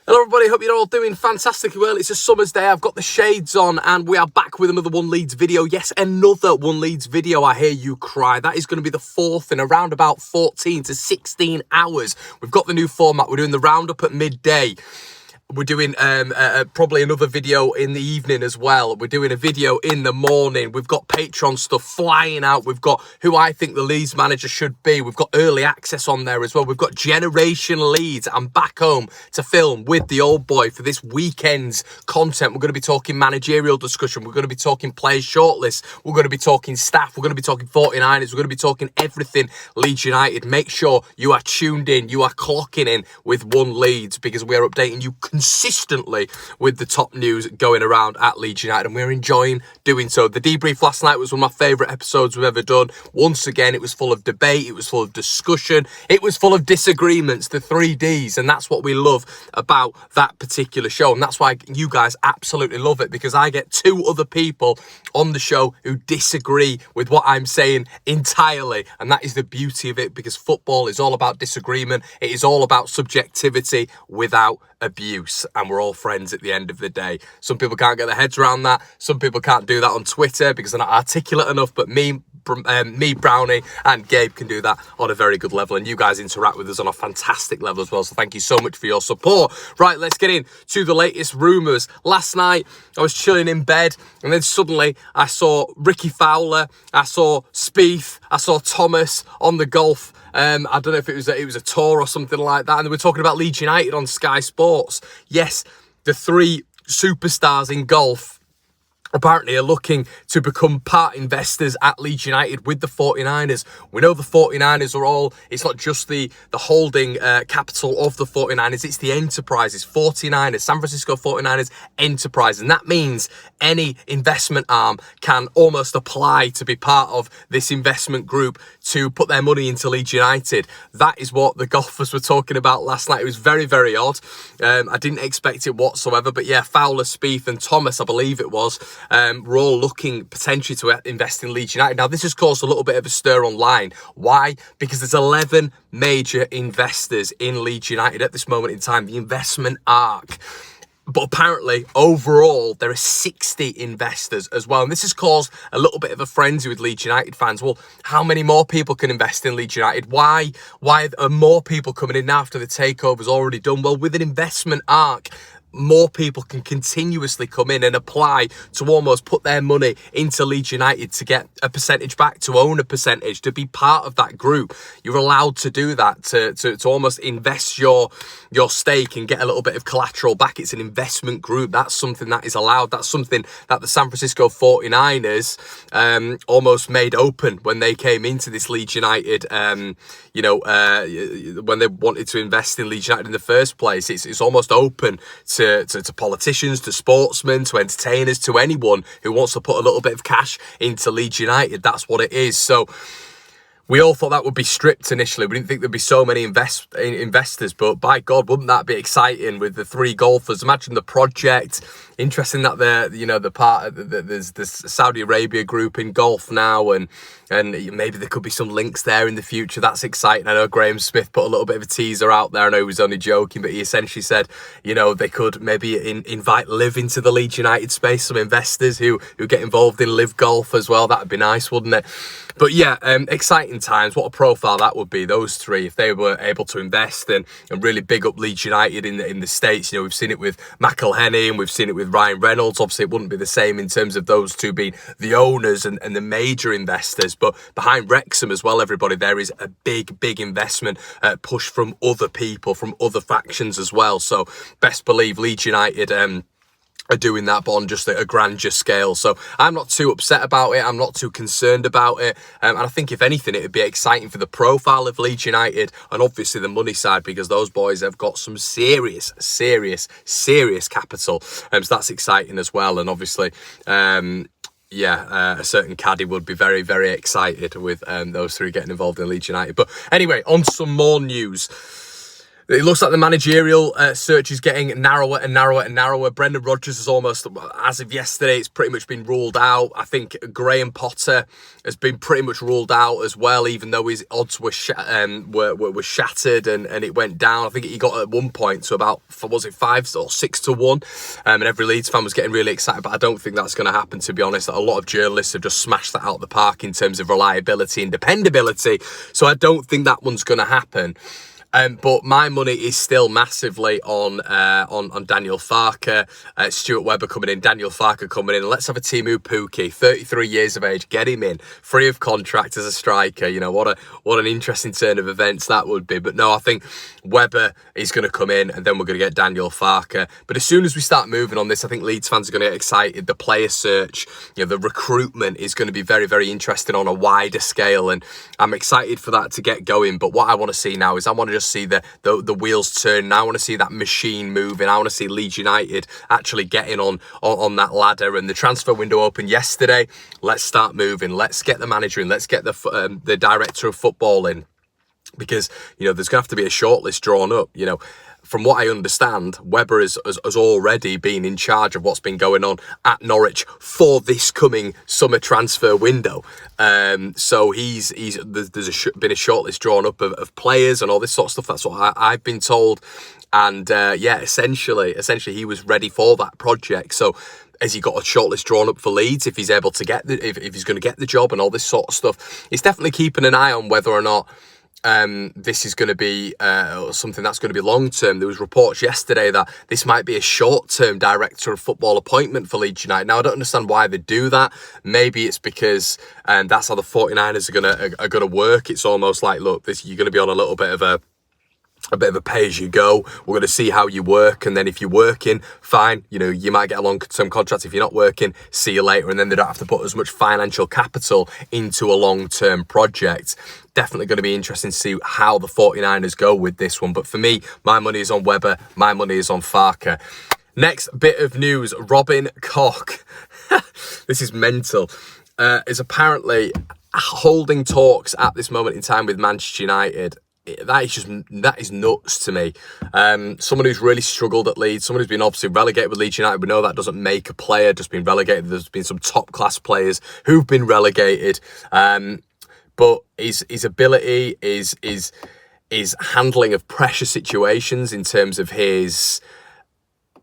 Hello everybody, hope you're all doing fantastically well. It's a summer's day, I've got the shades on and we are back with another One Leeds video. Yes, another One Leeds video, I hear you cry. That is going to be the fourth in around about 14 to 16 hours. We've got the new format, we're doing the roundup at midday. We're doing probably another video in the evening as well. We're doing a video in the morning. We've got Patreon stuff flying out. We've got who I think the Leeds manager should be. We've got early access on there as well. We've got Generation Leeds. I'm back home to film with the old boy for this weekend's content. We're going to be talking managerial discussion. We're going to be talking players shortlists. We're going to be talking staff. We're going to be talking 49ers. We're going to be talking everything Leeds United. Make sure you are tuned in. You are clocking in with One Leeds because we are updating you consistently with the top news going around at Leeds United, and we're enjoying doing so. The debrief last night was one of my favourite episodes we've ever done. Once again, it was full of debate, it was full of discussion, it was full of disagreements, the 3Ds, and that's what we love about that particular show, and that's why you guys absolutely love it, because I get two other people on the show who disagree with what I'm saying entirely, and that is the beauty of it, because football is all about disagreement. It is all about subjectivity without abuse, and we're all friends at the end of the day. Some people can't get their heads around that. Some people can't do that on Twitter because they're not articulate enough, but me, Brownie, and Gabe can do that on a very good level, and you guys interact with us on a fantastic level as well, so thank you so much for your support. Right, let's get in to the latest rumours. Last night, I was chilling in bed, and then suddenly I saw Ricky Fowler, I saw Spieth, I saw Thomas on the golf. I don't know if it was a tour or something like that, and they were talking about Leeds United on Sky Sports. Yes, the three superstars in golf apparently are looking to become part investors at Leeds United with the 49ers. We know the 49ers are all, it's not just the holding capital of the 49ers, it's the enterprises, 49ers, San Francisco 49ers enterprise. And that means any investment arm can almost apply to be part of this investment group to put their money into Leeds United. That is what the golfers were talking about last night. It was very, very odd. I didn't expect it whatsoever, but yeah, Fowler, Spieth and Thomas, I believe it was, we're all looking potentially to invest in Leeds United. Now, this has caused a little bit of a stir online. Why? Because there's 11 major investors in Leeds United at this moment in time, the investment arc. But apparently, overall, there are 60 investors as well. And this has caused a little bit of a frenzy with Leeds United fans. Well, how many more people can invest in Leeds United? Why are more people coming in after the takeover's already done? Well, with an investment arc, more people can continuously come in and apply to almost put their money into Leeds United to get a percentage back, to own a percentage, to be part of that group. You're allowed to do that, to almost invest your stake and get a little bit of collateral back. It's an investment group. That's something that is allowed. That's something that the San Francisco 49ers almost made open when they came into this Leeds United, when they wanted to invest in Leeds United in the first place. It's almost open to politicians, to sportsmen, to entertainers, to anyone who wants to put a little bit of cash into Leeds United. That's what it is. So we all thought that would be stripped initially. We didn't think there'd be so many investors, but by God, wouldn't that be exciting with the three golfers? Imagine the project. Interesting that there's this Saudi Arabia group in golf now, and maybe there could be some links there in the future. That's exciting. I know Graham Smith put a little bit of a teaser out there. I know he was only joking, but he essentially said, they could maybe invite Liv into the Leeds United space, some investors who get involved in Liv Golf as well. That'd be nice, wouldn't it? But yeah, exciting times. What a profile that would be, those three, if they were able to invest and really big up Leeds United in the States. We've seen it with McElhenney and we've seen it with Ryan Reynolds. Obviously, it wouldn't be the same in terms of those two being the owners and the major investors. But behind Wrexham as well, everybody, there is a big investment push from other people, from other factions as well. So best believe Leeds United are doing that, but on just a grandeur scale. So I'm not too upset about it. I'm not too concerned about it. And I think if anything, it would be exciting for the profile of Leeds United and obviously the money side, because those boys have got some serious capital. So that's exciting as well. And obviously, a certain caddy would be very, very excited with those three getting involved in Leeds United. But anyway, on some more news. It looks like the managerial search is getting narrower and narrower and narrower. Brendan Rodgers is almost, as of yesterday, it's pretty much been ruled out. I think Graham Potter has been pretty much ruled out as well, even though his odds were shattered and it went down. I think he got at one point to about, was it 5 or 6 to 1? And every Leeds fan was getting really excited, but I don't think that's going to happen, to be honest. A lot of journalists have just smashed that out the park in terms of reliability and dependability. So I don't think that one's going to happen. But my money is still massively on Daniel Farke, Stuart Webber coming in, Daniel Farke coming in. Let's have a Timu Pukki, 33 years of age, get him in, free of contract as a striker. You know, what an interesting turn of events that would be. But no, I think Webber is going to come in, and then we're going to get Daniel Farke. But as soon as we start moving on this, I think Leeds fans are going to get excited. The player search, the recruitment is going to be very, very interesting on a wider scale, and I'm excited for that to get going. But what I want to see now is I want to just see the wheels turn. I want to see that machine moving. I want to see Leeds United actually getting on that ladder. And the transfer window opened yesterday. Let's start moving. Let's get the manager in. Let's get the director of football in, because there's going to have to be a shortlist drawn up. From what I understand, Webber has already been in charge of what's been going on at Norwich for this coming summer transfer window. So there's been a shortlist drawn up of players and all this sort of stuff. That's what I've been told. And essentially he was ready for that project. So has he got a shortlist drawn up for Leeds if he's able to get if he's going to get the job and all this sort of stuff? It's definitely keeping an eye on whether or not this is going to be something that's going to be long-term. There was reports yesterday that this might be a short-term director of football appointment for Leeds United. Now, I don't understand why they do that. Maybe it's because that's how the 49ers are going to work. It's almost like, look, you're going to be on a little bit of a pay-as-you-go. We're going to see how you work, and then if you're working, fine. You might get a long-term contract. If you're not working, see you later. And then they don't have to put as much financial capital into a long-term project. Definitely going to be interesting to see how the 49ers go with this one. But for me, my money is on Webber. My money is on Farke. Next bit of news, Robin Koch. This is mental. Is apparently holding talks at this moment in time with Manchester United. That is nuts to me. Someone who's really struggled at Leeds, someone who's been obviously relegated with Leeds United. We know that doesn't make a player just being relegated. There's been some top class players who've been relegated. But his ability, his handling of pressure situations in terms of his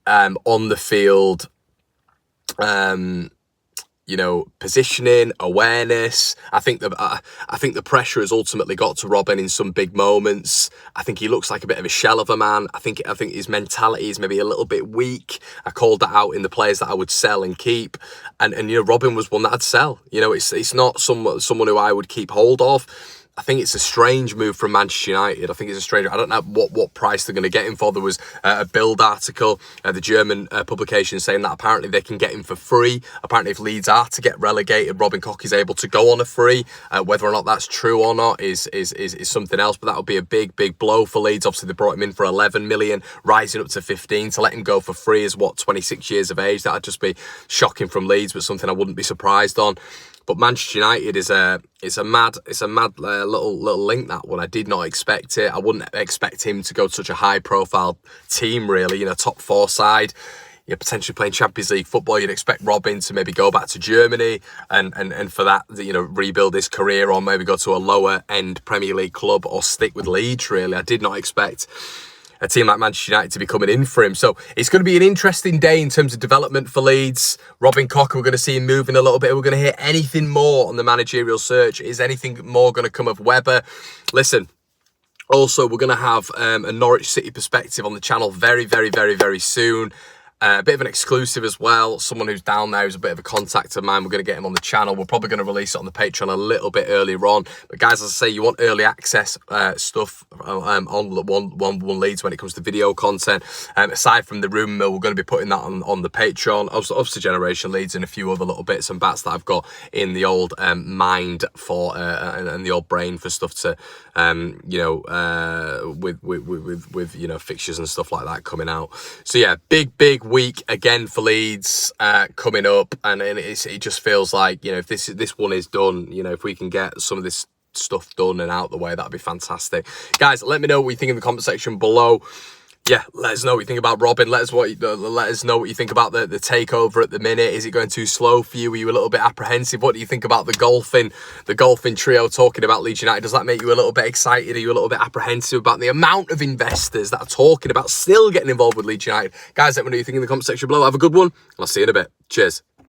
on the field positioning, awareness. I think the pressure has ultimately got to Robin in some big moments. I think he looks like a bit of a shell of a man. I think his mentality is maybe a little bit weak. I called that out in the players that I would sell and keep. And Robin was one that I'd sell. It's not someone who I would keep hold of. I think it's a strange move from Manchester United. I don't know what price they're going to get him for. There was a Bild article, the German publication, saying that apparently they can get him for free. Apparently, if Leeds are to get relegated, Robin Koch is able to go on a free. Whether or not that's true or not is something else. But that would be a big blow for Leeds. Obviously, they brought him in for 11 million, rising up to 15. To let him go for free is 26 years of age. That'd just be shocking from Leeds, but something I wouldn't be surprised on. But Manchester United is a mad little link, that one. I did not expect it. I wouldn't expect him to go to such a high profile team, really, top 4 side. You're potentially playing Champions League football. You'd expect Robin to maybe go back to Germany and for that, rebuild his career, or maybe go to a lower end Premier League club, or stick with Leeds, really. I did not expect a team like Manchester United to be coming in for him. So it's going to be an interesting day in terms of development for Leeds. Robin Koch, we're going to see him moving a little bit. We're going to hear anything more on the managerial search. Is anything more going to come of Webber? Listen, also, we're going to have a Norwich City perspective on the channel very, very, very, very soon. A bit of an exclusive as well. Someone who's down there who's a bit of a contact of mine. We're going to get him on the channel. We're probably going to release it on the Patreon a little bit earlier on. But guys, as I say, you want early access stuff on one Leeds when it comes to video content. Aside from the Rumour Mill, we're going to be putting that on the Patreon. Obviously, Generation Leeds and a few other little bits and bats that I've got in the old mind for and the old brain for stuff to with fixtures and stuff like that coming out. So yeah, big week again for Leeds coming up, and it just feels like if this one is done, if we can get some of this stuff done and out the way. That'd be fantastic. Guys, let me know what you think in the comment section below. Yeah, let us know what you think about Robin. Let us know what you think about the takeover at the minute. Is it going too slow for you? Are you a little bit apprehensive? What do you think about the golfing trio talking about Leeds United? Does that make you a little bit excited? Are you a little bit apprehensive about the amount of investors that are talking about still getting involved with Leeds United? Guys, let me know what you think in the comment section below. Have a good one, and I'll see you in a bit. Cheers.